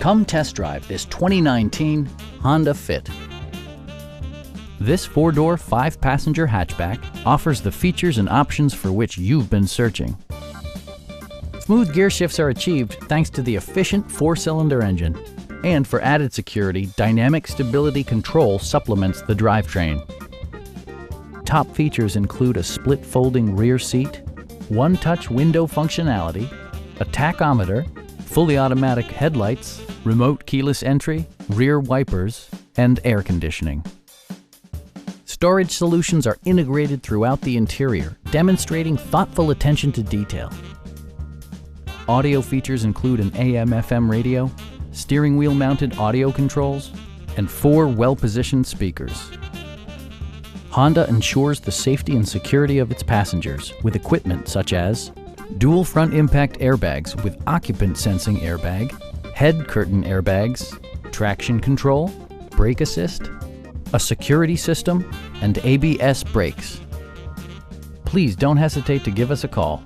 Come test drive this 2019 Honda Fit. This 4-door, 5-passenger hatchback offers the features and options for which you've been searching. Smooth gear shifts are achieved thanks to the efficient 4-cylinder engine. And for added security, dynamic stability control supplements the drivetrain. Top features include a split folding rear seat, one-touch window functionality, a tachometer, fully automatic headlights, remote keyless entry, rear wipers, and air conditioning. Storage solutions are integrated throughout the interior, demonstrating thoughtful attention to detail. Audio features include an AM/FM radio, steering wheel mounted audio controls, and 4 well-positioned speakers. Honda ensures the safety and security of its passengers with equipment such as dual front impact airbags with occupant sensing airbag, head curtain airbags, traction control, brake assist, a security system, and ABS brakes. Please don't hesitate to give us a call.